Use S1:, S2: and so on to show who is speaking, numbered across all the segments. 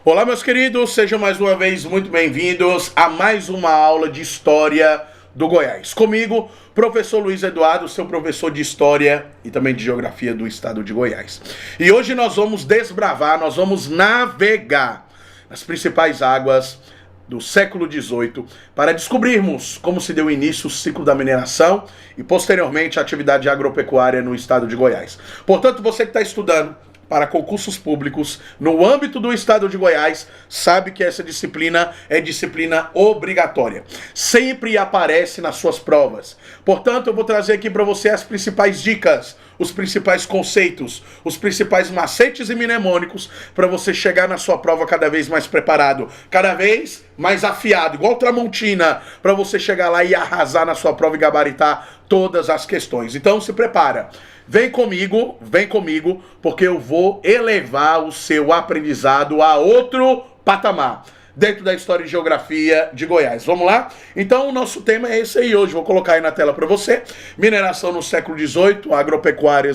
S1: Olá, meus queridos, sejam mais uma vez muito bem-vindos a mais uma aula de História do Goiás. Comigo, professor Luiz Eduardo, seu professor de História e também de Geografia do Estado de Goiás. E hoje nós vamos desbravar, nós vamos navegar nas principais águas do século XVIII para descobrirmos como se deu início o ciclo da mineração e, posteriormente, a atividade agropecuária no estado de Goiás. Portanto, você que está estudando para concursos públicos no âmbito do estado de Goiás, sabe que essa disciplina é disciplina obrigatória. Sempre aparece nas suas provas. Portanto, eu vou trazer aqui para você as principais dicas, os principais conceitos, os principais macetes e mnemônicos para você chegar na sua prova cada vez mais preparado, cada vez mais afiado, igual Tramontina, para você chegar lá e arrasar na sua prova e gabaritar todas as questões. Então, se prepara. Vem comigo, porque eu vou elevar o seu aprendizado a outro patamar dentro da história e geografia de Goiás. Vamos lá? Então, o nosso tema é esse aí hoje. Vou colocar aí na tela para você. Mineração no século XVIII, agropecuária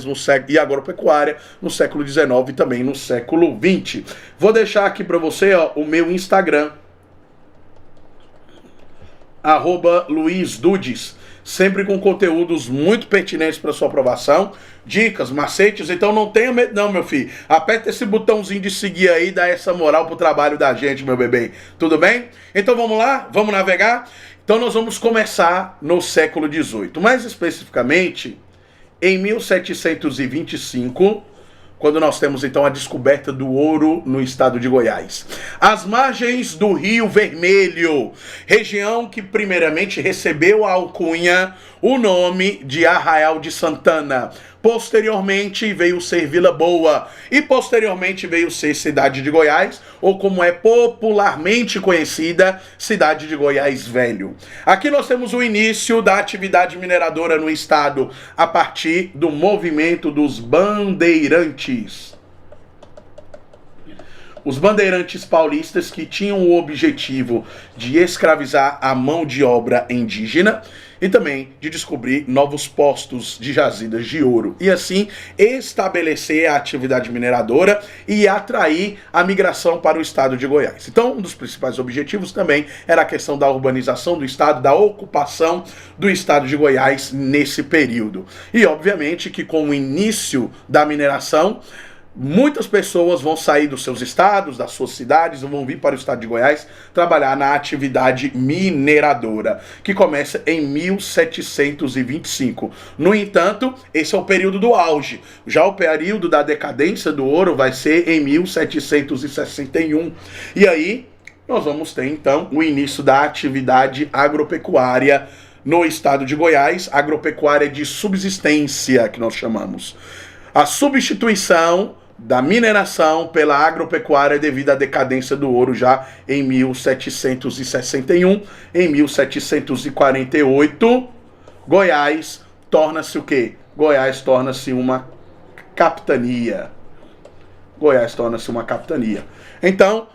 S1: no século XIX e também no século XX. Vou deixar aqui para você o meu Instagram, @LuizDudes. Sempre com conteúdos muito pertinentes para sua aprovação, dicas, macetes, então não tenha medo não, meu filho. Aperta esse botãozinho de seguir aí, dá essa moral pro trabalho da gente, meu bebê. Tudo bem? Então vamos lá? Vamos navegar? Então nós vamos começar no século XVIII, mais especificamente em 1725, quando nós temos então a descoberta do ouro no estado de Goiás. As margens do Rio Vermelho, região que primeiramente recebeu a alcunha, o nome de Arraial de Santana. Posteriormente veio ser Vila Boa e posteriormente veio ser Cidade de Goiás, ou como é popularmente conhecida, Cidade de Goiás Velho. Aqui nós temos o início da atividade mineradora no estado a partir do movimento dos bandeirantes. Os bandeirantes paulistas que tinham o objetivo de escravizar a mão de obra indígena e também de descobrir novos postos de jazidas de ouro e assim estabelecer a atividade mineradora e atrair a migração para o estado de Goiás. Então, um dos principais objetivos também era a questão da urbanização do estado, da ocupação do estado de Goiás nesse período. E obviamente que com o início da mineração, muitas pessoas vão sair dos seus estados, das suas cidades, e vão vir para o estado de Goiás trabalhar na atividade mineradora, que começa em 1725. No entanto, esse é o período do auge. Já o período da decadência do ouro vai ser em 1761. E aí, nós vamos ter então o início da atividade agropecuária no estado de Goiás, agropecuária de subsistência, que nós chamamos. A substituição da mineração pela agropecuária devido à decadência do ouro já em 1761. Em 1748, Goiás torna-se o quê? Goiás torna-se uma capitania. Goiás torna-se uma capitania. Então,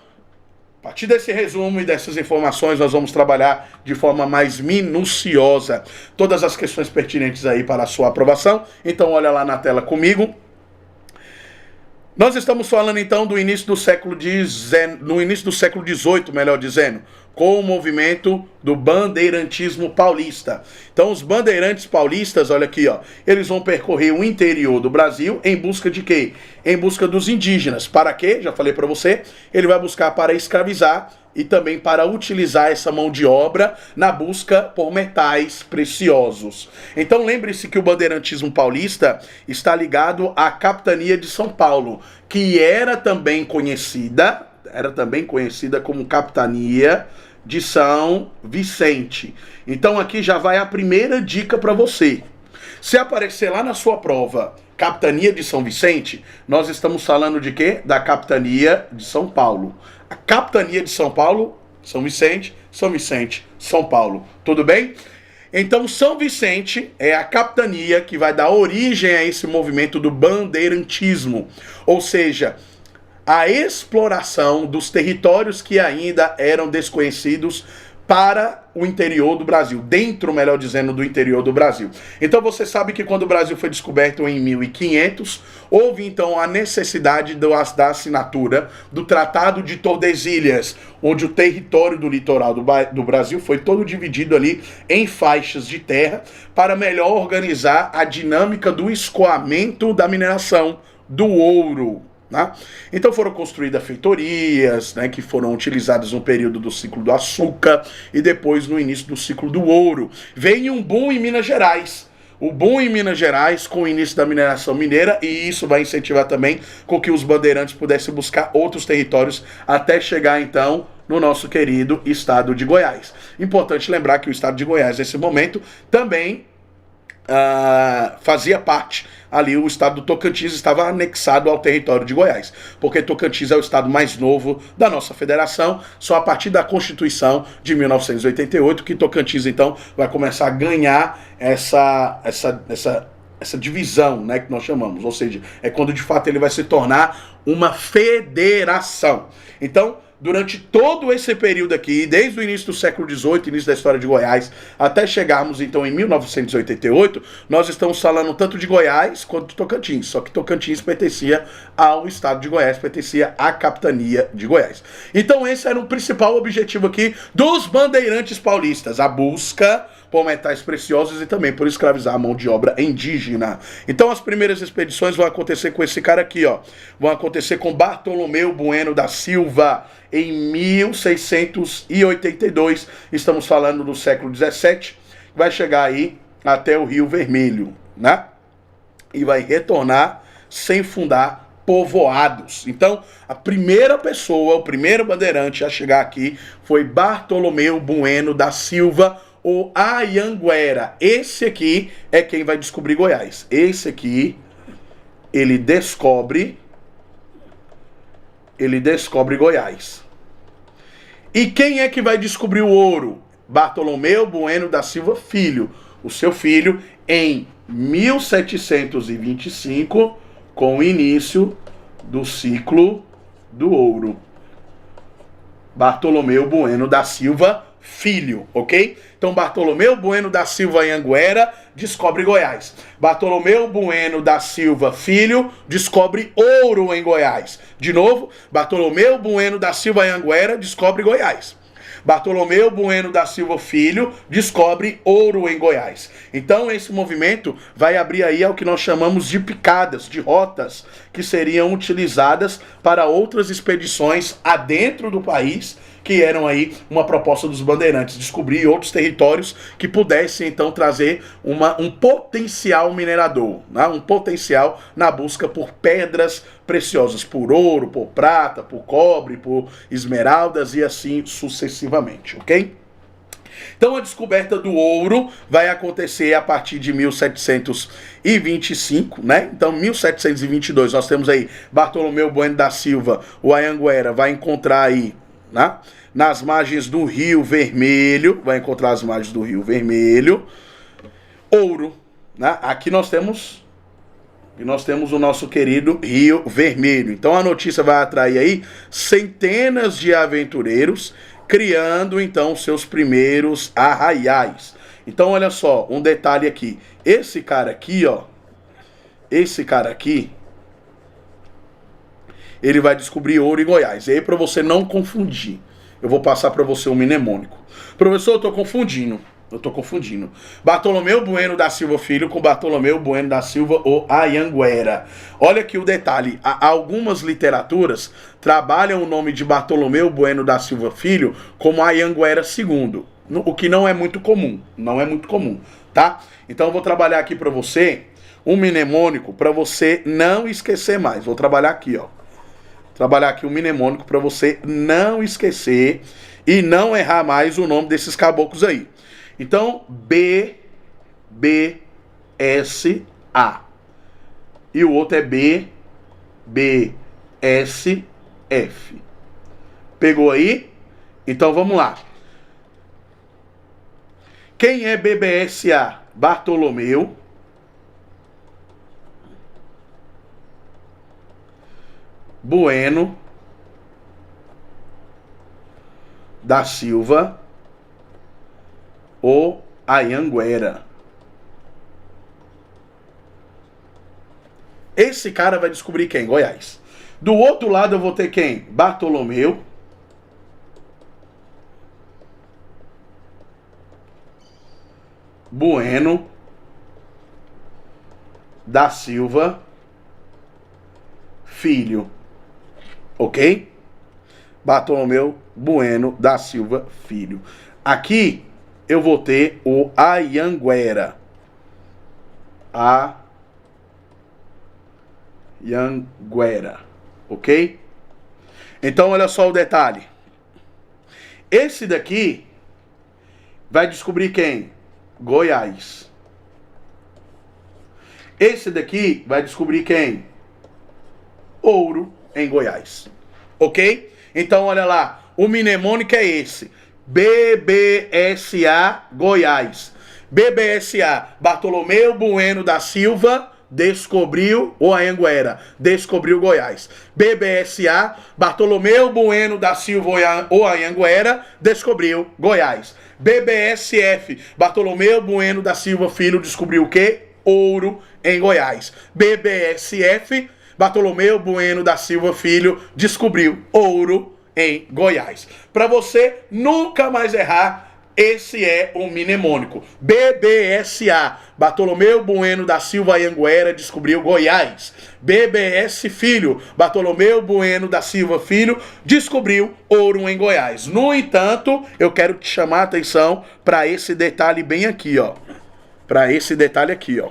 S1: a partir desse resumo e dessas informações, nós vamos trabalhar de forma mais minuciosa todas as questões pertinentes aí para a sua aprovação. Então, olha lá na tela comigo. Nós estamos falando então do início do século XVIII, melhor dizendo, com o movimento do bandeirantismo paulista. Então, os bandeirantes paulistas, olha aqui, ó, eles vão percorrer o interior do Brasil em busca de quê? Em busca dos indígenas. Para quê? Já falei para você, ele vai buscar para escravizar e também para utilizar essa mão de obra na busca por metais preciosos. Então lembre-se que o bandeirantismo paulista está ligado à capitania de São Paulo, que era também conhecida como capitania de São Vicente. Então aqui já vai a primeira dica para você. Se aparecer lá na sua prova Capitania de São Vicente, nós estamos falando de quê? Da Capitania de São Paulo. A Capitania de São Paulo, São Vicente, São Paulo. Tudo bem? Então, São Vicente é a capitania que vai dar origem a esse movimento do bandeirantismo. Ou seja, a exploração dos territórios que ainda eram desconhecidos para o interior do Brasil, dentro, melhor dizendo, do interior do Brasil. Então você sabe que quando o Brasil foi descoberto em 1500, houve então a necessidade da assinatura do Tratado de Tordesilhas, onde o território do litoral do Brasil foi todo dividido ali em faixas de terra para melhor organizar a dinâmica do escoamento da mineração do ouro. Então foram construídas feitorias, né, que foram utilizadas no período do ciclo do açúcar e depois no início do ciclo do ouro. Veio um boom em Minas Gerais. O boom em Minas Gerais com o início da mineração mineira, e isso vai incentivar também com que os bandeirantes pudessem buscar outros territórios até chegar então no nosso querido estado de Goiás. Importante lembrar que o estado de Goiás nesse momento também fazia parte ali, o estado do Tocantins estava anexado ao território de Goiás, porque Tocantins é o estado mais novo da nossa federação, só a partir da Constituição de 1988 que Tocantins então vai começar a ganhar essa divisão, né, que nós chamamos, ou seja, é quando de fato ele vai se tornar uma federação. Então, durante todo esse período aqui, desde o início do século XVIII, início da história de Goiás, até chegarmos então em 1988, nós estamos falando tanto de Goiás quanto de Tocantins. Só que Tocantins pertencia ao estado de Goiás, pertencia à capitania de Goiás. Então esse era o principal objetivo aqui dos bandeirantes paulistas, a busca por metais preciosos e também por escravizar a mão de obra indígena. Então as primeiras expedições vão acontecer com esse cara aqui, ó. Vão acontecer com Bartolomeu Bueno da Silva em 1682. Estamos falando do século 17. Vai chegar aí até o Rio Vermelho, né? E vai retornar sem fundar povoados. Então, a primeira pessoa, o primeiro bandeirante a chegar aqui foi Bartolomeu Bueno da Silva, o Anhanguera. Esse aqui é quem vai descobrir Goiás. Esse aqui, ele descobre Goiás. E quem é que vai descobrir o ouro? Bartolomeu Bueno da Silva Filho. O seu filho, em 1725, com o início do ciclo do ouro. Bartolomeu Bueno da Silva Filho, ok? Então Bartolomeu Bueno da Silva Anhanguera descobre Goiás. Bartolomeu Bueno da Silva Filho descobre ouro em Goiás. De novo, Bartolomeu Bueno da Silva Anhanguera descobre Goiás. Bartolomeu Bueno da Silva Filho descobre ouro em Goiás. Então esse movimento vai abrir aí ao que nós chamamos de picadas, de rotas, que seriam utilizadas para outras expedições adentro do país, que eram aí uma proposta dos bandeirantes, descobrir outros territórios que pudessem então trazer um potencial minerador, né? Um potencial na busca por pedras preciosas, por ouro, por prata, por cobre, por esmeraldas e assim sucessivamente, ok? Então a descoberta do ouro vai acontecer a partir de 1725, né? Então 1722 nós temos aí Bartolomeu Bueno da Silva, o Anhanguera vai encontrar aí, né, nas margens do Rio Vermelho, vai encontrar as margens do Rio Vermelho, ouro, né? Aqui nós temos o nosso querido Rio Vermelho. Então a notícia vai atrair aí centenas de aventureiros, criando então seus primeiros arraiais. Então olha só, um detalhe aqui, esse cara aqui, ó, ele vai descobrir ouro em Goiás. E aí, para você não confundir, eu vou passar para você um mnemônico. Professor, eu tô confundindo. Bartolomeu Bueno da Silva Filho com Bartolomeu Bueno da Silva, o Anhanguera. Olha aqui o detalhe. Algumas literaturas trabalham o nome de Bartolomeu Bueno da Silva Filho como Anhanguera II. O que não é muito comum. Tá? Então eu vou trabalhar aqui para você um mnemônico para você não esquecer mais. Vou trabalhar aqui, ó. Trabalhar aqui um mnemônico para você não esquecer e não errar mais o nome desses caboclos aí. Então, B, B, S, A. E o outro é B, B, S, F. Pegou aí? Então vamos lá. Quem é BBSA? Bartolomeu Bueno da Silva ou Anhanguera. Esse cara vai descobrir quem? Goiás. Do outro lado eu vou ter quem? Bartolomeu Bueno da Silva Filho. Ok? Bartolomeu Bueno da Silva Filho. Aqui eu vou ter o Anhanguera. Anhanguera. Ok? Então olha só o detalhe. Esse daqui vai descobrir quem? Goiás. Esse daqui vai descobrir quem? Ouro em Goiás. Ok? Então olha lá. O mnemônico é esse. BBSA Goiás. BBSA Bartolomeu Bueno da Silva descobriu o Anhanguera. Descobriu Goiás. BBSA Bartolomeu Bueno da Silva o Anhanguera descobriu Goiás. BBSF Bartolomeu Bueno da Silva Filho descobriu o quê? Ouro em Goiás. BBSF Bartolomeu Bueno da Silva Filho descobriu ouro em Goiás. Para você nunca mais errar, esse é o mnemônico. BBSA Bartolomeu Bueno da Silva Anhanguera descobriu Goiás. BBS Filho Bartolomeu Bueno da Silva Filho descobriu ouro em Goiás. No entanto, eu quero te chamar a atenção para esse detalhe bem aqui, ó. Para esse detalhe aqui, ó.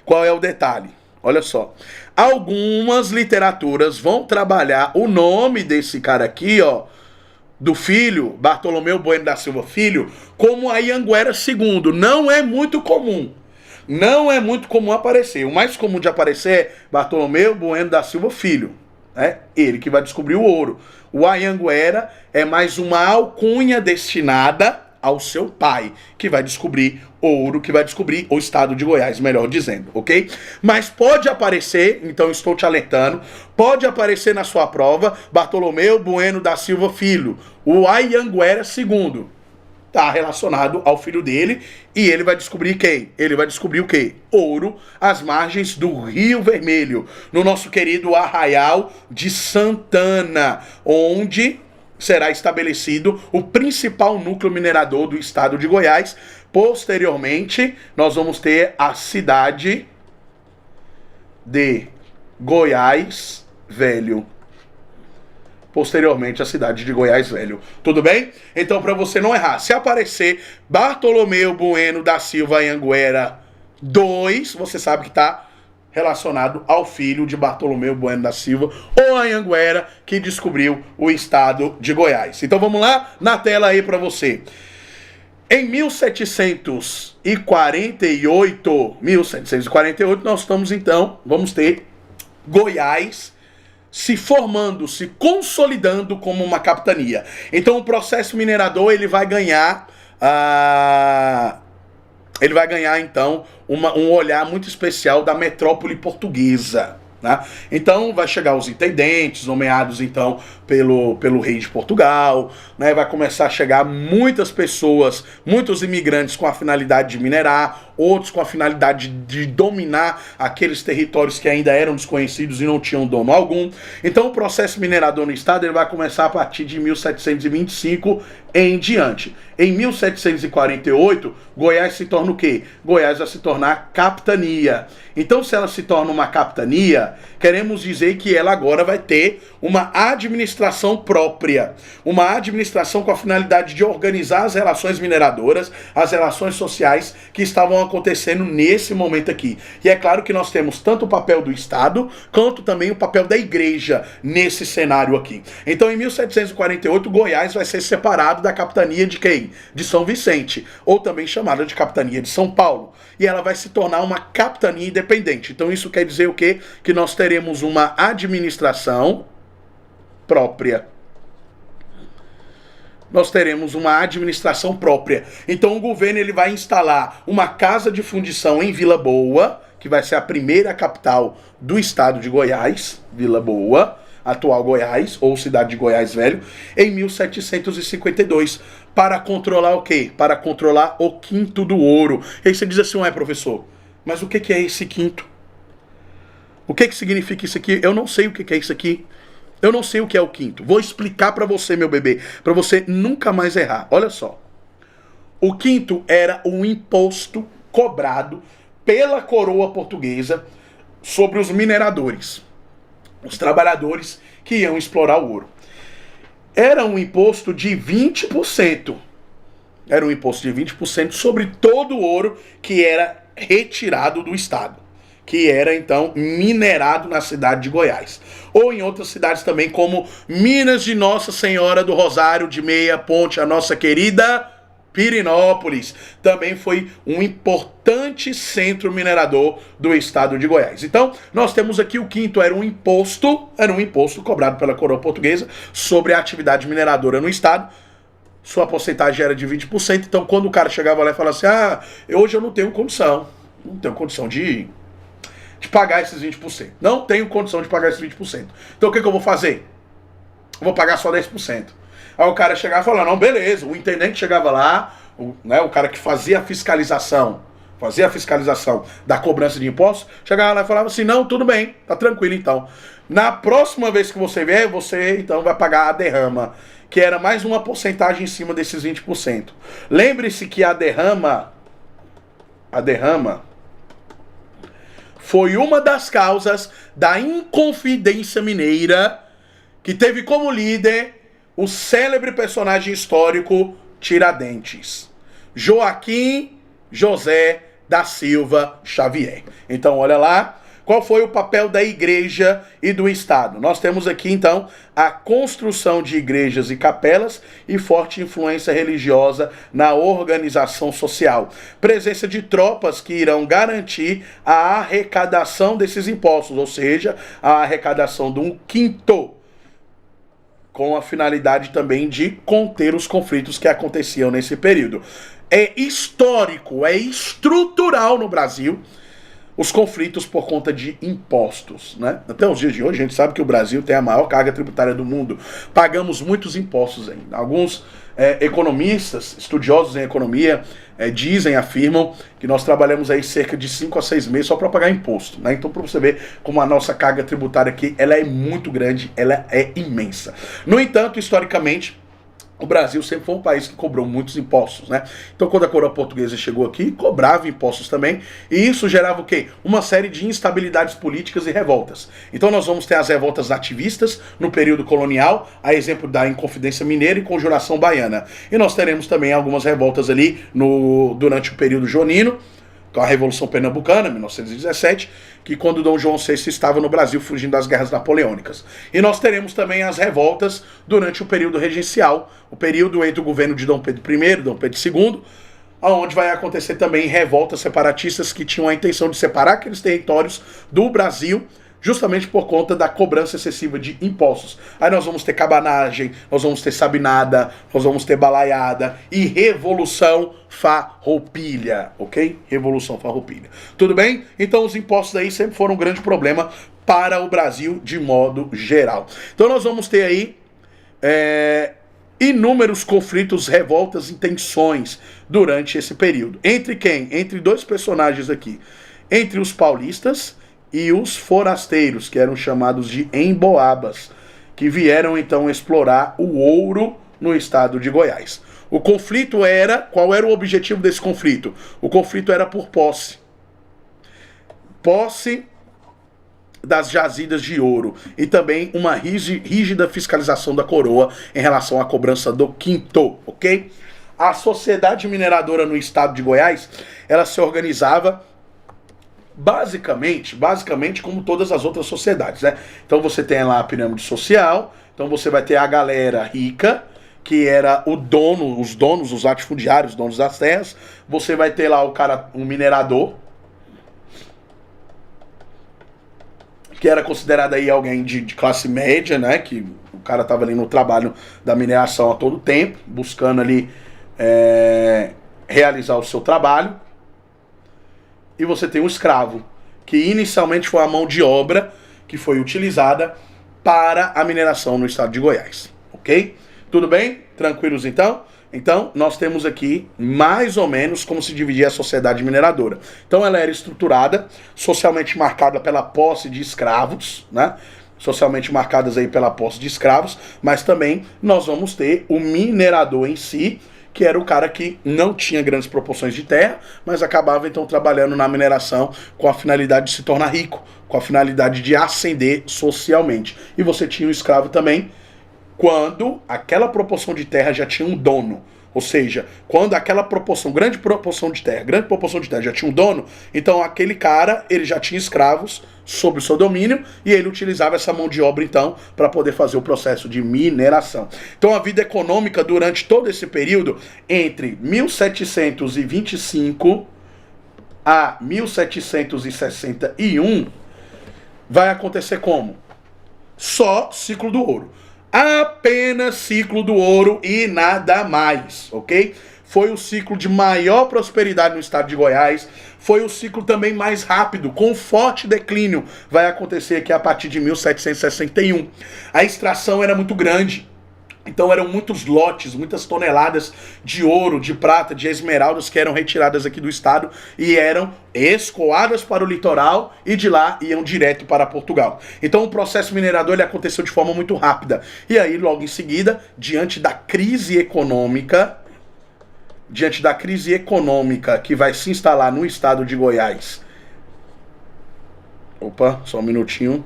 S1: Qual é o detalhe? Olha só. Algumas literaturas vão trabalhar o nome desse cara aqui, ó, do filho, Bartolomeu Bueno da Silva Filho, como Anhanguera II. Não é muito comum. Não é muito comum aparecer. O mais comum de aparecer é Bartolomeu Bueno da Silva Filho. É ele que vai descobrir o ouro. O Anhanguera é mais uma alcunha destinada ao seu pai, que vai descobrir ouro, que vai descobrir o estado de Goiás, melhor dizendo, ok? Mas pode aparecer, então estou te alertando, pode aparecer na sua prova Bartolomeu Bueno da Silva Filho, o Anhanguera II. Está relacionado ao filho dele, e ele vai descobrir quem? Ele vai descobrir o quê? Ouro às margens do Rio Vermelho, no nosso querido Arraial de Santana, onde será estabelecido o principal núcleo minerador do estado de Goiás. Posteriormente, nós vamos ter a cidade de Goiás Velho. Posteriormente, a cidade de Goiás Velho. Tudo bem? Então, para você não errar, se aparecer Bartolomeu Bueno da Silva Anhanguera II, você sabe que está relacionado ao filho de Bartolomeu Bueno da Silva, o Anhanguera, que descobriu o estado de Goiás. Então vamos lá, na tela aí para você. Em 1748, nós estamos então, vamos ter Goiás se formando, se consolidando como uma capitania. Então o processo minerador ele vai ganhar então um olhar muito especial da metrópole portuguesa, né? Então vai chegar os intendentes, nomeados então pelo rei de Portugal, né? Vai começar a chegar muitas pessoas, muitos imigrantes com a finalidade de minerar, outros com a finalidade de dominar aqueles territórios que ainda eram desconhecidos e não tinham dono algum. Então o processo minerador no estado ele vai começar a partir de 1725 em diante. Em 1748, Goiás se torna o quê? Goiás vai se tornar capitania. Então, se ela se torna uma capitania, queremos dizer que ela agora vai ter uma administração própria. Uma administração com a finalidade de organizar as relações mineradoras, as relações sociais que estavam acontecendo nesse momento aqui. E é claro que nós temos tanto o papel do Estado, quanto também o papel da igreja nesse cenário aqui. Então, em 1748, Goiás vai ser separado da capitania de quem? De São Vicente, ou também chamada de capitania de São Paulo. E ela vai se tornar uma capitania independente. Então isso quer dizer o quê? Que nós teremos uma administração própria. Nós teremos uma administração própria. Então o governo ele vai instalar uma casa de fundição em Vila Boa, que vai ser a primeira capital do estado de Goiás, Vila Boa. atual Goiás, ou cidade de Goiás Velho, em 1752, para controlar o quê? Para controlar o quinto do ouro. E aí você diz assim, ué, professor, mas o que é esse quinto? O que significa isso aqui? Eu não sei o que é isso aqui. Eu não sei o que é o quinto. Vou explicar para você, meu bebê, para você nunca mais errar. Olha só. O quinto era um imposto cobrado pela coroa portuguesa sobre os mineradores, os trabalhadores que iam explorar o ouro. Era um imposto de 20%. Era um imposto de 20% sobre todo o ouro que era retirado do estado, que era então minerado na cidade de Goiás. Ou em outras cidades também, como Minas de Nossa Senhora do Rosário de Meia Ponte, a nossa querida Pirenópolis, também foi um importante centro minerador do estado de Goiás. Então, nós temos aqui o quinto, era um imposto cobrado pela coroa portuguesa sobre a atividade mineradora no estado. Sua porcentagem era de 20%, então quando o cara chegava lá e falava assim, hoje eu não tenho condição de pagar esses 20%. Não tenho condição de pagar esses 20%. Então o que eu vou fazer? Eu vou pagar só 10%. Aí o cara chegava e falava, não, beleza. O intendente chegava lá, o cara que fazia a fiscalização da cobrança de impostos, chegava lá e falava assim, não, tudo bem, tá tranquilo então. Na próxima vez que você vier, você então vai pagar a derrama, que era mais uma porcentagem em cima desses 20%. Lembre-se que a derrama foi uma das causas da Inconfidência Mineira, que teve como líder o célebre personagem histórico Tiradentes, Joaquim José da Silva Xavier. Então, olha lá, qual foi o papel da igreja e do Estado? Nós temos aqui, então, a construção de igrejas e capelas e forte influência religiosa na organização social. Presença de tropas que irão garantir a arrecadação desses impostos, ou seja, a arrecadação de um quinto, com a finalidade também de conter os conflitos que aconteciam nesse período. É histórico, é estrutural no Brasil os conflitos por conta de impostos, né? Até os dias de hoje a gente sabe que o Brasil tem a maior carga tributária do mundo. Pagamos muitos impostos ainda. Alguns economistas, estudiosos em economia, afirmam que nós trabalhamos aí cerca de 5 a 6 meses só para pagar imposto, né? Então, para você ver como a nossa carga tributária aqui, ela é muito grande, ela é imensa. No entanto, historicamente, o Brasil sempre foi um país que cobrou muitos impostos, né? Então, quando a coroa portuguesa chegou aqui, cobrava impostos também, e isso gerava o quê? Uma série de instabilidades políticas e revoltas. Então, nós vamos ter as revoltas nativistas no período colonial, a exemplo da Inconfidência Mineira e Conjuração Baiana. E nós teremos também algumas revoltas ali durante o período joanino, com a Revolução Pernambucana, 1917, que quando Dom João VI estava no Brasil fugindo das guerras napoleônicas. E nós teremos também as revoltas durante o período regencial, o período entre o governo de Dom Pedro I e Dom Pedro II, onde vai acontecer também revoltas separatistas que tinham a intenção de separar aqueles territórios do Brasil, justamente por conta da cobrança excessiva de impostos. Aí nós vamos ter cabanagem, nós vamos ter sabinada, nós vamos ter balaiada e Revolução Farroupilha, ok? Revolução Farroupilha. Tudo bem? Então os impostos aí sempre foram um grande problema para o Brasil de modo geral. Então nós vamos ter aí inúmeros conflitos, revoltas e tensões durante esse período. Entre quem? Entre dois personagens aqui. Entre os paulistas e os forasteiros, que eram chamados de emboabas, que vieram então explorar o ouro no estado de Goiás. O conflito qual era o objetivo desse conflito? O conflito era por posse. Posse das jazidas de ouro e também uma rígida fiscalização da coroa em relação à cobrança do quinto, ok? A sociedade mineradora no estado de Goiás, ela se organizava basicamente como todas as outras sociedades, né? Então você tem lá a pirâmide social, então você vai ter a galera rica, que era os donos, os latifundiários, os donos das terras. Você vai ter lá um minerador, que era considerado aí alguém de classe média, né? Que o cara tava ali no trabalho da mineração a todo tempo, buscando ali realizar o seu trabalho. E você tem um escravo, que inicialmente foi a mão de obra que foi utilizada para a mineração no estado de Goiás, ok? Tudo bem? Tranquilos então? Então, nós temos aqui mais ou menos como se dividia a sociedade mineradora. Então, ela era estruturada, socialmente marcada pela posse de escravos, né? Socialmente marcadas aí pela posse de escravos, mas também nós vamos ter o minerador em si, que era o cara que não tinha grandes proporções de terra, mas acabava então trabalhando na mineração com a finalidade de se tornar rico, com a finalidade de ascender socialmente. E você tinha o escravo também, quando aquela proporção de terra já tinha um dono. Ou seja, quando aquela proporção, grande proporção de terra já tinha um dono, então aquele cara, ele já tinha escravos sob o seu domínio e ele utilizava essa mão de obra, então, para poder fazer o processo de mineração. Então a vida econômica durante todo esse período, entre 1725 a 1761, vai acontecer como? Só ciclo do ouro. Apenas ciclo do ouro e nada mais, ok? Foi o ciclo de maior prosperidade no estado de Goiás, foi o ciclo também mais rápido, com forte declínio, vai acontecer aqui a partir de 1761. A extração era muito grande. Então eram muitos lotes, muitas toneladas de ouro, de prata, de esmeraldas que eram retiradas aqui do estado e eram escoadas para o litoral e de lá iam direto para Portugal. Então o processo minerador ele aconteceu de forma muito rápida. E aí logo em seguida, diante da crise econômica que vai se instalar no estado de Goiás. Opa, só um minutinho.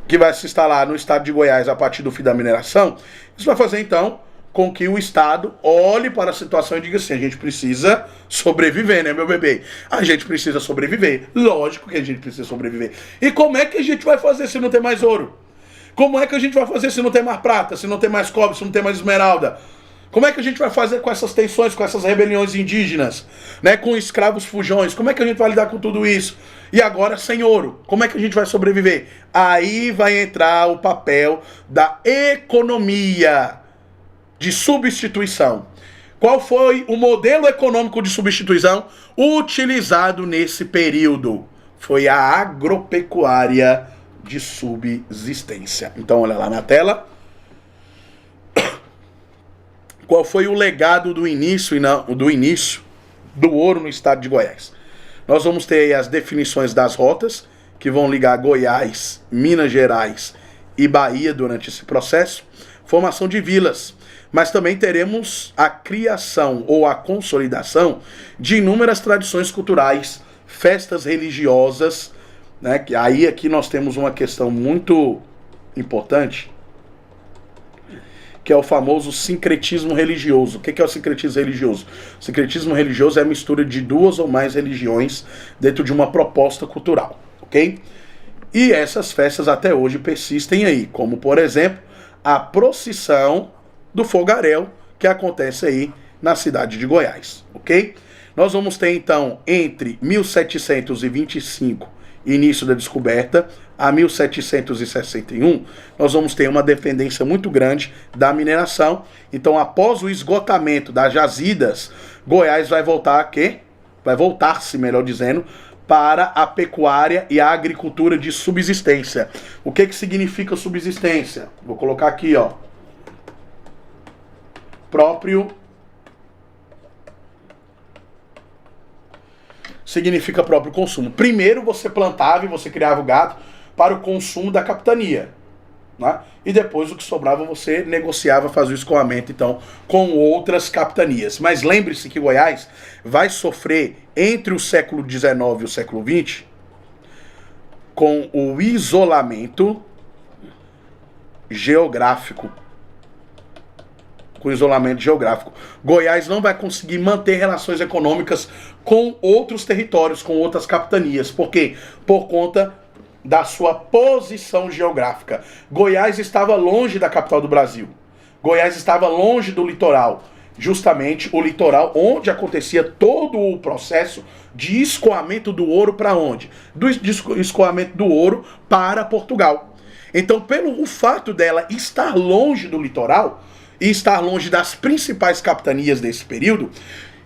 S1: Que vai se instalar no estado de Goiás a partir do fim da mineração, isso vai fazer então com que o estado olhe para a situação e diga assim, a gente precisa sobreviver, né, meu bebê? A gente precisa sobreviver. Lógico que a gente precisa sobreviver. E como é que a gente vai fazer se não tem mais ouro? Como é que a gente vai fazer se não tem mais prata, se não tem mais cobre, se não tem mais esmeralda? Como é que a gente vai fazer com essas tensões, com essas rebeliões indígenas, né, com escravos fujões? Como é que a gente vai lidar com tudo isso? E agora sem ouro, como é que a gente vai sobreviver? Aí vai entrar o papel da economia de substituição. Qual foi o modelo econômico de substituição utilizado nesse período? Foi a agropecuária de subsistência. Então olha lá na tela. Qual foi o legado do início do ouro no estado de Goiás? Nós vamos ter aí as definições das rotas, que vão ligar Goiás, Minas Gerais e Bahia durante esse processo. Formação de vilas. Mas também teremos a criação ou a consolidação de inúmeras tradições culturais, festas religiosas, né? Que aí aqui nós temos uma questão muito importante, que é o famoso sincretismo religioso. O que é o sincretismo religioso? O sincretismo religioso é a mistura de duas ou mais religiões dentro de uma proposta cultural, ok? E essas festas até hoje persistem aí, como por exemplo, a procissão do fogaréu, que acontece aí na cidade de Goiás, ok? Nós vamos ter então, entre 1725, início da descoberta, a 1761, nós vamos ter uma dependência muito grande da mineração. Então, após o esgotamento das jazidas, Goiás vai voltar a quê? Vai voltar-se, melhor dizendo, para a pecuária e a agricultura de subsistência. O que significa subsistência? Vou colocar aqui, ó. Significa próprio consumo. Primeiro você plantava e você criava o gado para o consumo da capitania, né? E depois o que sobrava você negociava, fazia o escoamento então com outras capitanias. Mas lembre-se que Goiás vai sofrer entre o século XIX e o século XX com o isolamento geográfico. Goiás não vai conseguir manter relações econômicas com outros territórios, com outras capitanias. Por quê? Por conta da sua posição geográfica. Goiás estava longe da capital do Brasil. Goiás estava longe do litoral. Justamente o litoral onde acontecia todo o processo de escoamento do ouro para onde? Do escoamento do ouro para Portugal. Então, pelo fato dela estar longe do litoral e estar longe das principais capitanias desse período,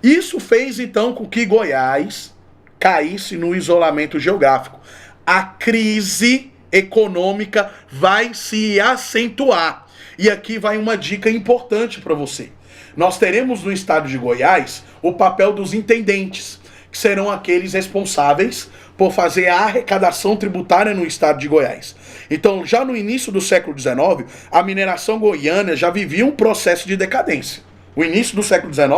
S1: isso fez então com que Goiás caísse no isolamento geográfico. A crise econômica vai se acentuar. E aqui vai uma dica importante para você. Nós teremos no estado de Goiás o papel dos intendentes, que serão aqueles responsáveis por fazer a arrecadação tributária no estado de Goiás. Então, já no início do século XIX, a mineração goiana já vivia um processo de decadência. O início do século XIX,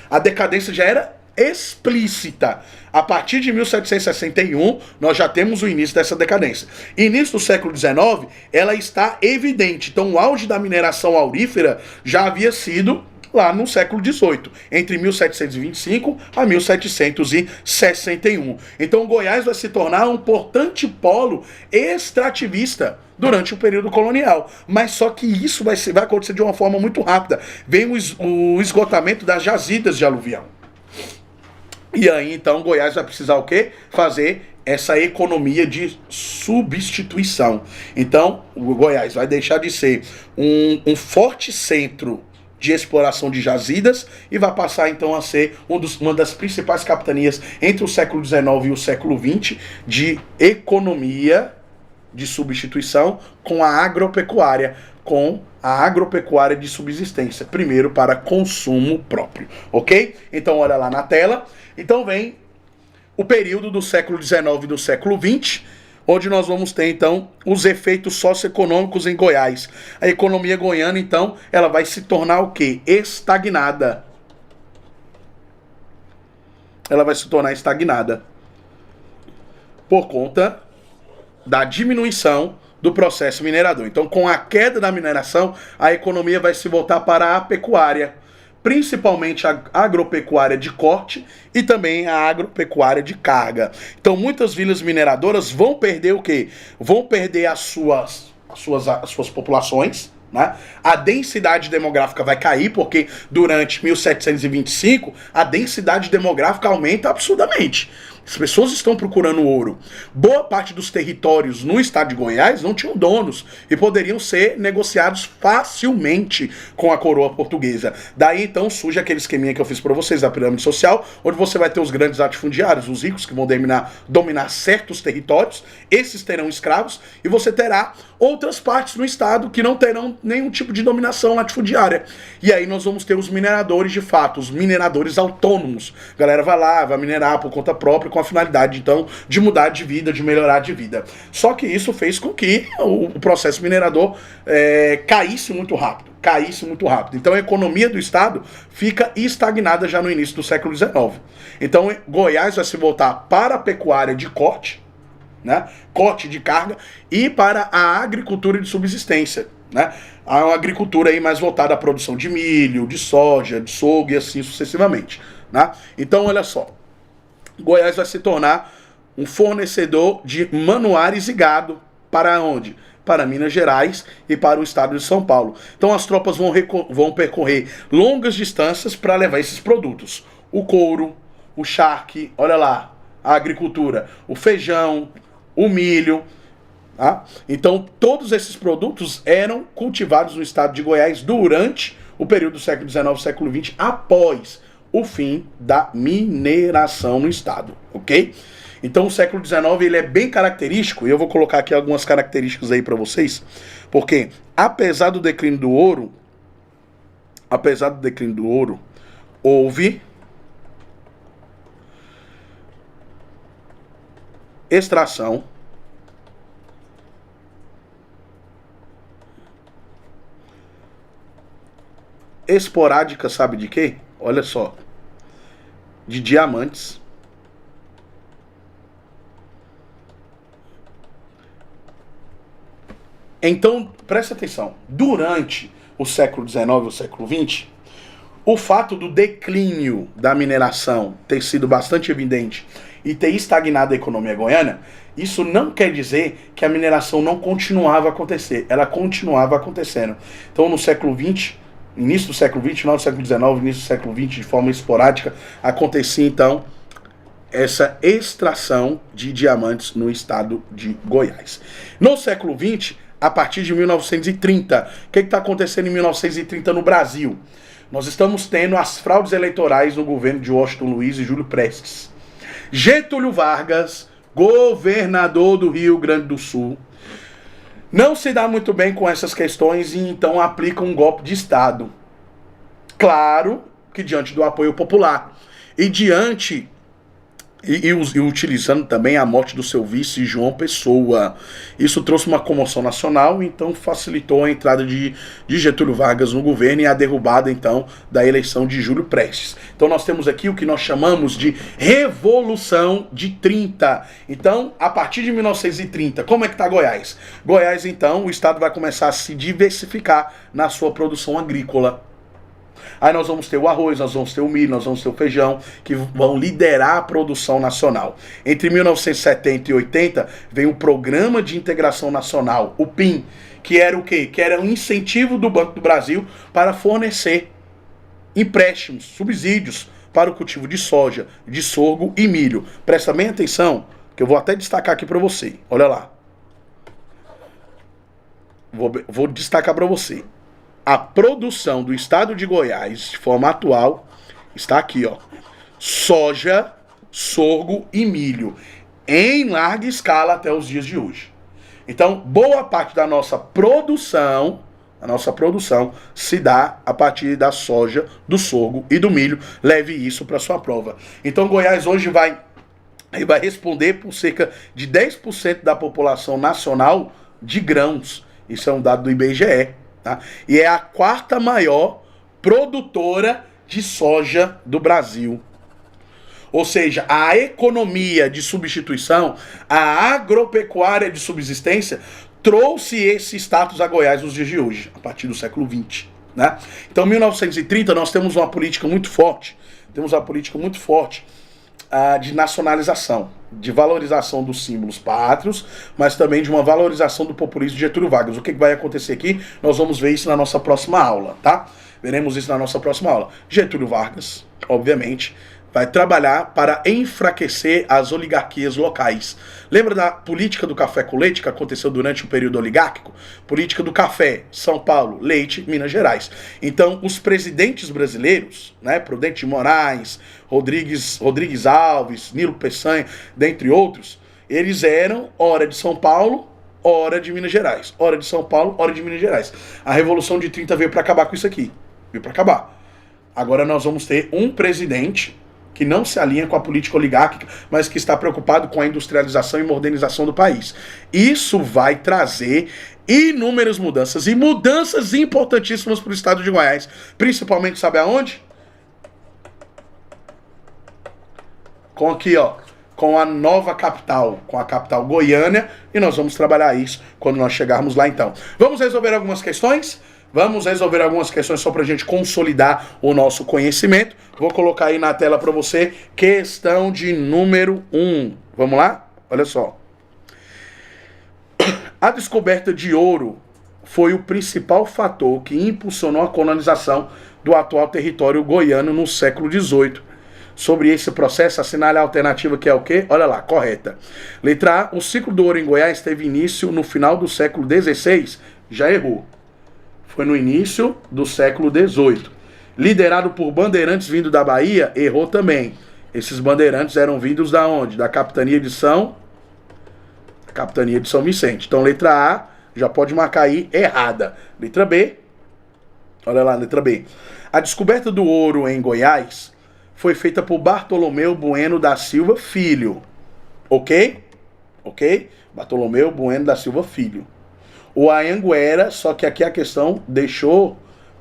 S1: a decadência já era explícita. A partir de 1761, nós já temos o início dessa decadência. Início do século XIX, ela está evidente. Então, o auge da mineração aurífera já havia sido lá no século XVIII, entre 1725 a 1761. Então, Goiás vai se tornar um importante polo extrativista durante o período colonial. Mas só que isso vai acontecer de uma forma muito rápida. Vem o esgotamento das jazidas de aluvião. E aí, então, Goiás vai precisar o quê? Fazer essa economia de substituição. Então, o Goiás vai deixar de ser um forte centro de exploração de jazidas e vai passar, então, a ser uma das principais capitanias entre o século XIX e o século XX de economia de substituição com a agropecuária, de subsistência, primeiro para consumo próprio, ok? Então, olha lá na tela. Então, vem o período do século XIX e do século XX, onde nós vamos ter, então, os efeitos socioeconômicos em Goiás. A economia goiana, então, ela vai se tornar o quê? Estagnada. Ela vai se tornar estagnada por conta da diminuição do processo minerador. Então, com a queda da mineração, a economia vai se voltar para a pecuária, principalmente a agropecuária de corte e também a agropecuária de carga. Então, muitas vilas mineradoras vão perder o quê? Vão perder as suas populações, né? A densidade demográfica vai cair, porque durante 1725 a densidade demográfica aumenta absurdamente. As pessoas estão procurando ouro. Boa parte dos territórios no estado de Goiás não tinham donos e poderiam ser negociados facilmente com a coroa portuguesa. Daí então surge aquele esqueminha que eu fiz para vocês da pirâmide social, onde você vai ter os grandes latifundiários, os ricos que vão dominar certos territórios, esses terão escravos e você terá outras partes no estado que não terão nenhum tipo de dominação latifundiária. E aí nós vamos ter os mineradores de fato, os mineradores autônomos. A galera vai lá, vai minerar por conta própria, com a finalidade, então, de mudar de vida, de melhorar de vida. Só que isso fez com que o processo minerador caísse muito rápido. Então, a economia do estado fica estagnada já no início do século XIX. Então, Goiás vai se voltar para a pecuária de corte, né? Corte de carga, e para a agricultura de subsistência, né? A agricultura aí mais voltada à produção de milho, de soja, de sorgo e assim sucessivamente, né? Então, olha só. Goiás vai se tornar um fornecedor de manuários e gado para onde? Para Minas Gerais e para o estado de São Paulo. Então as tropas vão percorrer longas distâncias para levar esses produtos. O couro, o charque, olha lá, a agricultura, o feijão, o milho. Tá? Então todos esses produtos eram cultivados no estado de Goiás durante o período do século XIX, século XX, após o fim da mineração no estado, ok? Então o século XIX ele é bem característico, e eu vou colocar aqui algumas características aí para vocês, porque apesar do declínio do ouro, houve extração esporádica, sabe de quê? Olha só, de diamantes, então presta atenção, durante o século XIX e o século XX, o fato do declínio da mineração ter sido bastante evidente e ter estagnado a economia goiana, isso não quer dizer que a mineração não continuava a acontecer, ela continuava acontecendo. Então no século XX, início do século XX, final do século XIX, início do século XX, de forma esporádica, acontecia então essa extração de diamantes no estado de Goiás. No século XX, a partir de 1930, o que está acontecendo em 1930 no Brasil? Nós estamos tendo as fraudes eleitorais no governo de Washington Luiz e Júlio Prestes. Getúlio Vargas, governador do Rio Grande do Sul, não se dá muito bem com essas questões e então aplica um golpe de Estado. Claro que diante do apoio popular e diante e utilizando também a morte do seu vice João Pessoa. Isso trouxe uma comoção nacional, então facilitou a entrada de Getúlio Vargas no governo e a derrubada então da eleição de Júlio Prestes. Então nós temos aqui o que nós chamamos de Revolução de 30. Então, a partir de 1930, como é que está Goiás? Goiás, então, o estado vai começar a se diversificar na sua produção agrícola. Aí nós vamos ter o arroz, nós vamos ter o milho, nós vamos ter o feijão, que vão liderar a produção nacional. Entre 1970 e 80, vem o Programa de Integração Nacional, o PIN, que era o quê? Que era um incentivo do Banco do Brasil para fornecer empréstimos, subsídios para o cultivo de soja, de sorgo e milho. Presta bem atenção, que eu vou até destacar aqui para você. Olha lá. Vou destacar para você. A produção do estado de Goiás, de forma atual, está aqui, ó. Soja, sorgo e milho, em larga escala até os dias de hoje. Então, boa parte da nossa produção, se dá a partir da soja, do sorgo e do milho. Leve isso para sua prova. Então, Goiás hoje vai responder por cerca de 10% da população nacional de grãos. Isso é um dado do IBGE. Tá? E é a quarta maior produtora de soja do Brasil. Ou seja, a economia de substituição, a agropecuária de subsistência, trouxe esse status a Goiás nos dias de hoje, a partir do século XX. Né? Então, em 1930, nós temos uma política muito forte, de nacionalização, de valorização dos símbolos pátrios, mas também de uma valorização do populismo de Getúlio Vargas. O que vai acontecer aqui? Nós vamos ver isso na nossa próxima aula, tá? Veremos isso na nossa próxima aula. Getúlio Vargas, obviamente, vai trabalhar para enfraquecer as oligarquias locais. Lembra da política do café com leite que aconteceu durante o período oligárquico? Política do café, São Paulo, leite, Minas Gerais. Então, os presidentes brasileiros, né, Prudente de Moraes, Rodrigues Alves, Nilo Peçanha, dentre outros, eles eram hora de São Paulo, hora de Minas Gerais. Hora de São Paulo, hora de Minas Gerais. A Revolução de 30 veio para acabar com isso aqui. Veio para acabar. Agora nós vamos ter um presidente que não se alinha com a política oligárquica, mas que está preocupado com a industrialização e modernização do país. Isso vai trazer inúmeras mudanças, e mudanças importantíssimas para o estado de Goiás. Principalmente, sabe aonde? Com aqui, ó, com a nova capital, com a capital Goiânia, e nós vamos trabalhar isso quando nós chegarmos lá então. Vamos resolver algumas questões? Vamos resolver algumas questões só para a gente consolidar o nosso conhecimento. Vou colocar aí na tela para você, questão de número 1. Vamos lá? Olha só. A descoberta de ouro foi o principal fator que impulsionou a colonização do atual território goiano no século XVIII. Sobre esse processo, assinale a alternativa que é o quê? Olha lá, correta. Letra A, o ciclo do ouro em Goiás teve início no final do século XVI. Já errou. Foi no início do século XVIII. Liderado por bandeirantes vindo da Bahia, errou também. Esses bandeirantes eram vindos da onde? Da capitania de São Vicente. Então, letra A, já pode marcar aí, errada. Letra B, olha lá, letra B. A descoberta do ouro em Goiás foi feita por Bartolomeu Bueno da Silva Filho. Ok? Ok? Bartolomeu Bueno da Silva Filho. O Anhanguera, só que aqui a questão deixou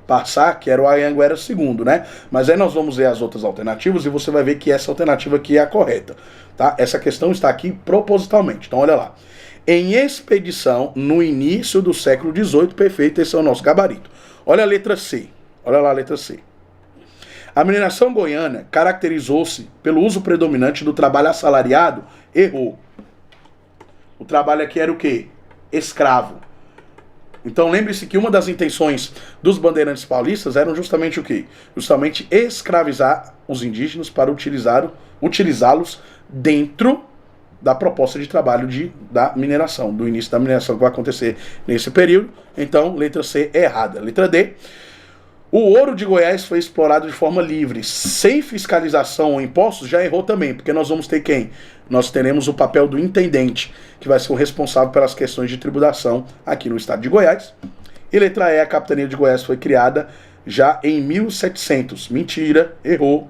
S1: passar, que era o Anhanguera II, né? Mas aí nós vamos ver as outras alternativas e você vai ver que essa alternativa aqui é a correta, tá? Essa questão está aqui propositalmente, então olha lá. Em expedição no início do século XVIII, perfeito, esse é o nosso gabarito. Olha a letra C, olha lá a letra C. A mineração goiana caracterizou-se pelo uso predominante do trabalho assalariado, errou. O trabalho aqui era o quê? Escravo. Então lembre-se que uma das intenções dos bandeirantes paulistas eram justamente o quê? Justamente escravizar os indígenas para utilizá-los dentro da proposta de trabalho da mineração, do início da mineração que vai acontecer nesse período. Então, letra C é errada. Letra D. O ouro de Goiás foi explorado de forma livre, sem fiscalização ou impostos, já errou também, porque nós vamos ter quem? Nós teremos o papel do intendente, que vai ser o responsável pelas questões de tributação aqui no estado de Goiás. E letra E, a capitania de Goiás foi criada já em 1700. Mentira, errou.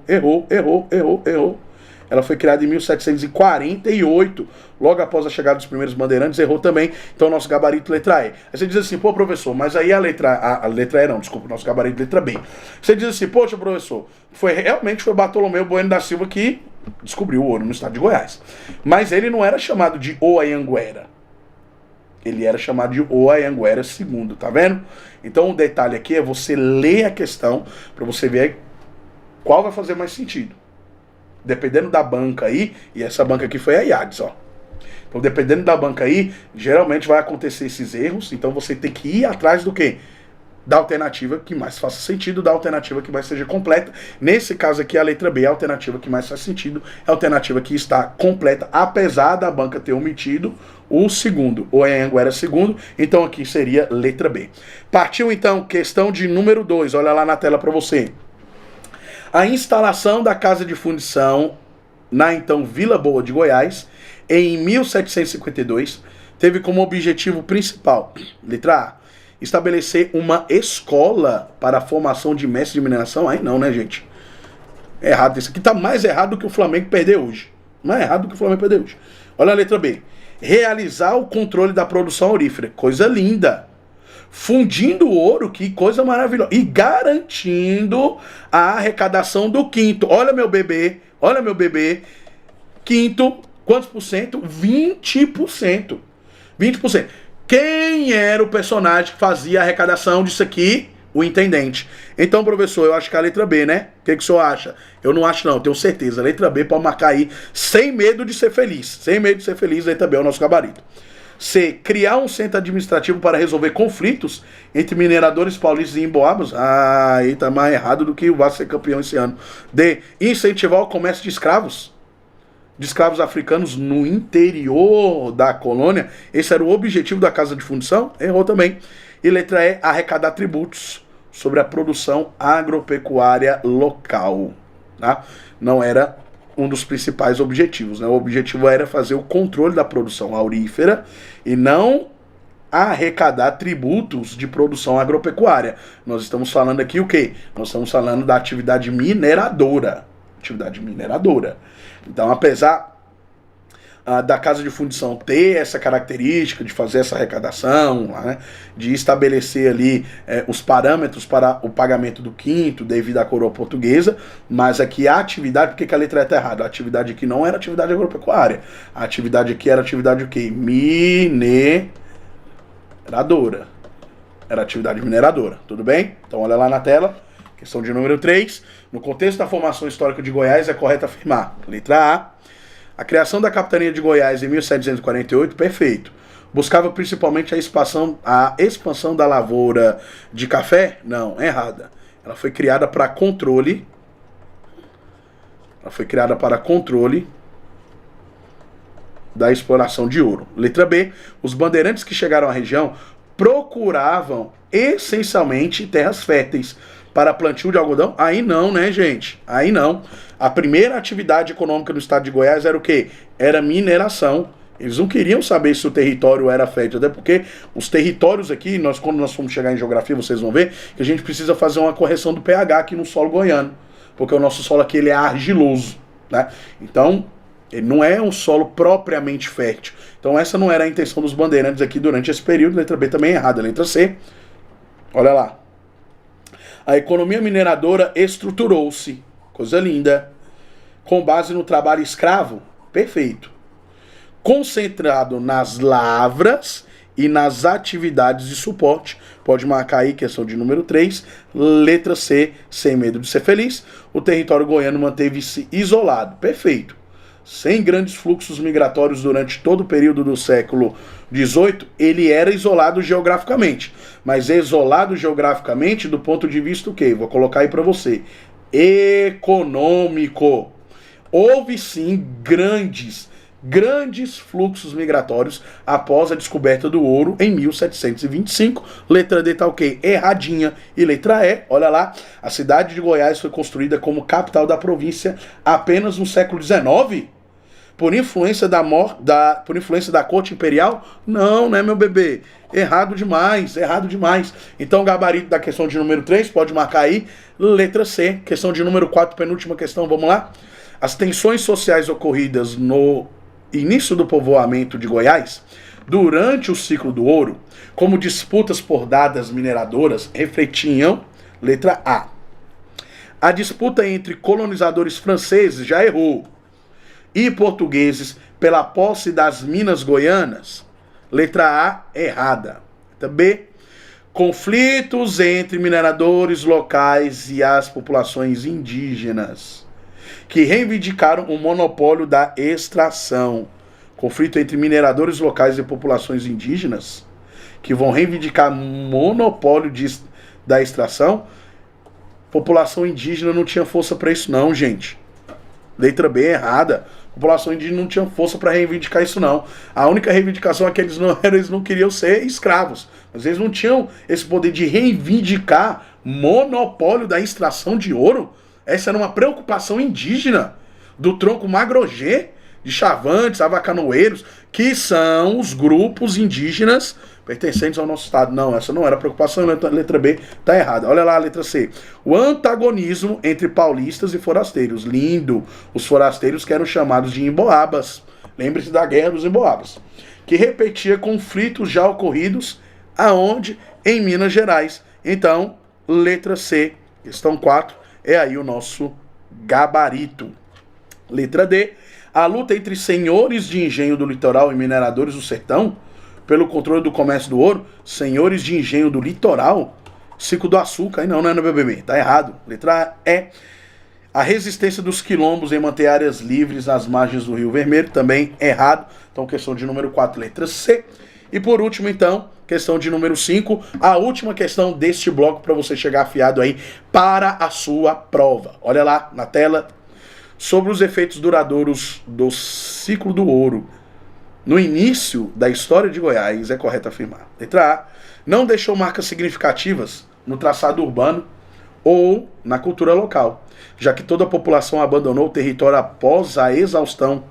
S1: Ela foi criada em 1748, logo após a chegada dos primeiros bandeirantes, errou também. Então, nosso gabarito letra E. Aí você diz assim, pô, professor, mas aí a letra E não, desculpa, nosso gabarito letra B. Você diz assim, poxa, professor, realmente foi Bartolomeu Bueno da Silva que descobriu o ouro no estado de Goiás. Mas ele não era chamado de O Anhanguera. Ele era chamado de O Anhanguera II, tá vendo? Então, o detalhe aqui é você ler a questão para você ver qual vai fazer mais sentido. Dependendo da banca aí, e essa banca aqui foi a IADES, ó. Então, dependendo da banca aí, geralmente vai acontecer esses erros, então você tem que ir atrás do quê? Da alternativa que mais faça sentido, da alternativa que mais seja completa. Nesse caso aqui, a letra B, a alternativa que mais faz sentido, é a alternativa que está completa, apesar da banca ter omitido o segundo, o Anhanguera II, então aqui seria letra B. Partiu então, questão de número 2, olha lá na tela para você. A instalação da casa de fundição na então Vila Boa de Goiás, em 1752, teve como objetivo principal, letra A, estabelecer uma escola para a formação de mestres de mineração. Aí não, né, gente? É errado. Isso aqui tá mais errado do que o Flamengo perder hoje. Mais errado do que o Flamengo perder hoje. Olha a letra B. Realizar o controle da produção aurífera. Coisa linda. Fundindo ouro, que coisa maravilhosa. E garantindo a arrecadação do quinto. Olha meu bebê. Olha meu bebê. Quinto, quantos por cento? 20%. 20%. Quem era o personagem que fazia a arrecadação disso aqui? O intendente. Então, professor, eu acho que é a letra B, né? O que o senhor acha? Eu não acho não, tenho certeza. A letra B pode marcar aí, sem medo de ser feliz. Sem medo de ser feliz, a letra B é o nosso gabarito. C. Criar um centro administrativo para resolver conflitos entre mineradores paulistas e emboabas. Ah, aí tá mais errado do que o Vasco ser campeão esse ano. D. Incentivar o comércio de escravos africanos no interior da colônia. Esse era o objetivo da casa de fundição. Errou também. E letra E, arrecadar tributos sobre a produção agropecuária local. Tá? Não era um dos principais objetivos, né? O objetivo era fazer o controle da produção aurífera e não arrecadar tributos de produção agropecuária. Nós estamos falando aqui o quê? Nós estamos falando da atividade mineradora. Então, apesar da casa de fundição ter essa característica de fazer essa arrecadação, né, de estabelecer ali os parâmetros para o pagamento do quinto devido à coroa portuguesa, mas aqui a atividade, por que a letra está errada? A atividade aqui não era atividade agropecuária, a atividade aqui era atividade o quê? Mineradora. Era atividade mineradora, tudo bem? Então olha lá na tela, questão de número 3. No contexto da formação histórica de Goiás, é correto afirmar, letra A criação da capitania de Goiás em 1748, perfeito. Buscava principalmente a expansão da lavoura de café? Não, errada. Ela foi criada para controle. Da exploração de ouro. Letra B. Os bandeirantes que chegaram à região procuravam essencialmente terras férteis para plantio de algodão? Aí não, né, gente? Aí não. A primeira atividade econômica do estado de Goiás era o quê? Era mineração. Eles não queriam saber se o território era fértil, até porque os territórios aqui, quando nós formos chegar em geografia, vocês vão ver que a gente precisa fazer uma correção do pH aqui no solo goiano, porque o nosso solo aqui ele é argiloso, né? Então, ele não é um solo propriamente fértil. Então, essa não era a intenção dos bandeirantes aqui durante esse período. Letra B também é errada. Letra C, olha lá. A economia mineradora estruturou-se, coisa linda, com base no trabalho escravo, perfeito, concentrado nas lavras e nas atividades de suporte. Pode marcar aí, questão de número 3, letra C, sem medo de ser feliz. O território goiano manteve-se isolado, perfeito, sem grandes fluxos migratórios durante todo o período do século XVIII, ele era isolado geograficamente. Mas isolado geograficamente do ponto de vista o quê? Vou colocar aí para você. Econômico. Houve sim grandes grandes fluxos migratórios após a descoberta do ouro em 1725. Letra D tá ok? Erradinha. E letra E, olha lá, a cidade de Goiás foi construída como capital da província apenas no século XIX? Por influência por influência da corte imperial? Não, né, meu bebê? Errado demais, errado demais. Então, gabarito da questão de número 3, pode marcar aí. Letra C, questão de número 4, penúltima questão, vamos lá? As tensões sociais ocorridas no início do povoamento de Goiás, durante o ciclo do ouro, como disputas por dadas mineradoras, refletiam, letra A disputa entre colonizadores franceses, já errou, e portugueses pela posse das minas goianas, letra A, errada. Letra B, conflitos entre mineradores locais e as populações indígenas, que reivindicaram o monopólio da extração. Conflito entre mineradores locais e populações indígenas, que vão reivindicar monopólio da extração. População indígena não tinha força para isso não, gente. Letra B, errada. População indígena não tinha força para reivindicar isso não. A única reivindicação é que eles não queriam ser escravos. Mas eles não tinham esse poder de reivindicar monopólio da extração de ouro. Essa era uma preocupação indígena do tronco Magrogê, de Chavantes, Avacanoeiros, que são os grupos indígenas pertencentes ao nosso estado. Não, essa não era a preocupação, a letra B tá errada. Olha lá a letra C. O antagonismo entre paulistas e forasteiros. Lindo. Os forasteiros que eram chamados de emboabas. Lembre-se da Guerra dos Emboabas. Que repetia conflitos já ocorridos aonde? Em Minas Gerais. Então, letra C, questão 4, é aí o nosso gabarito. Letra D, a luta entre senhores de engenho do litoral e mineradores do sertão pelo controle do comércio do ouro. Senhores de engenho do litoral? Ciclo do açúcar, aí não é no BBB, tá errado. Letra E, a resistência dos quilombos em manter áreas livres às margens do Rio Vermelho, também errado. Então, questão de número 4, letra C. E por último, então, questão de número 5, a última questão deste bloco para você chegar afiado aí para a sua prova. Olha lá na tela. Sobre os efeitos duradouros do ciclo do ouro no início da história de Goiás, é correto afirmar. Letra A, não deixou marcas significativas no traçado urbano ou na cultura local, já que toda a população abandonou o território após a exaustão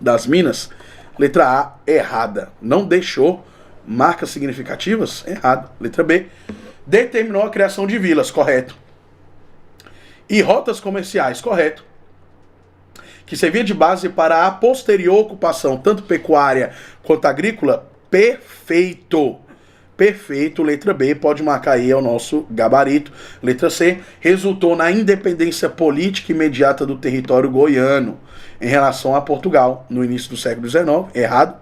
S1: das minas. Letra A, errada. Não deixou marcas significativas? Errado. Letra B, determinou a criação de vilas, correto. E rotas comerciais, correto. Que servia de base para a posterior ocupação, tanto pecuária quanto agrícola, perfeito. Perfeito, letra B, pode marcar aí, é o nosso gabarito. Letra C, resultou na independência política imediata do território goiano em relação a Portugal, no início do século XIX, errado.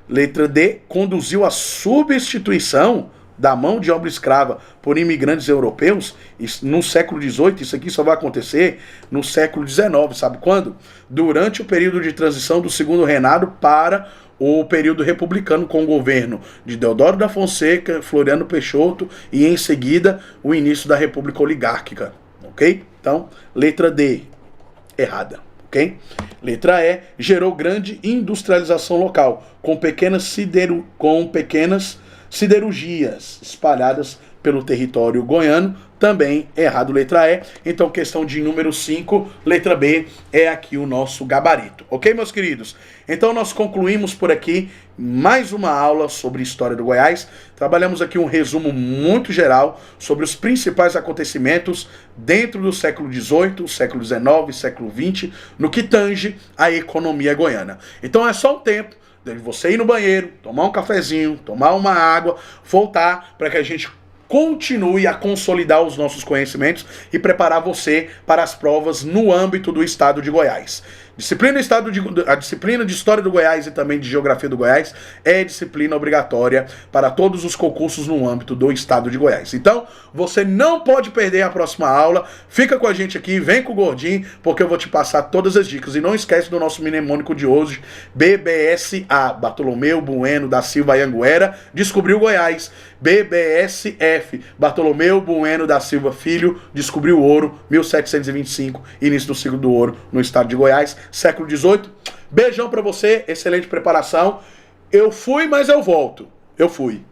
S1: Letra D, conduziu à substituição da mão de obra escrava por imigrantes europeus no século XVIII. Isso aqui só vai acontecer no século XIX, sabe quando? Durante o período de transição do segundo reinado para o período republicano, com o governo de Deodoro da Fonseca, Floriano Peixoto e em seguida o início da República Oligárquica, ok? Então, letra D, errada. Okay? Letra E, gerou grande industrialização local, com pequenas siderurgias espalhadas pelo território goiano, também errado, letra E. Então, questão de número 5, letra B, é aqui o nosso gabarito. Ok, meus queridos? Então, nós concluímos por aqui mais uma aula sobre história do Goiás. Trabalhamos aqui um resumo muito geral sobre os principais acontecimentos dentro do século XVIII, século XIX, século XX, no que tange a economia goiana. Então, é só um tempo de você ir no banheiro, tomar um cafezinho, tomar uma água, voltar para que a gente continue a consolidar os nossos conhecimentos e preparar você para as provas no âmbito do estado de Goiás. A disciplina de História do Goiás e também de Geografia do Goiás é disciplina obrigatória para todos os concursos no âmbito do estado de Goiás. Então, você não pode perder a próxima aula. Fica com a gente aqui, vem com o Gordinho, porque eu vou te passar todas as dicas. E não esquece do nosso mnemônico de hoje, BBSA, Bartolomeu Bueno da Silva Anhanguera, descobriu Goiás. BBSF, Bartolomeu Bueno da Silva Filho, descobriu o ouro, 1725, início do ciclo do ouro no estado de Goiás, século XVIII. Beijão pra você, excelente preparação. Eu fui, mas eu volto. Eu fui.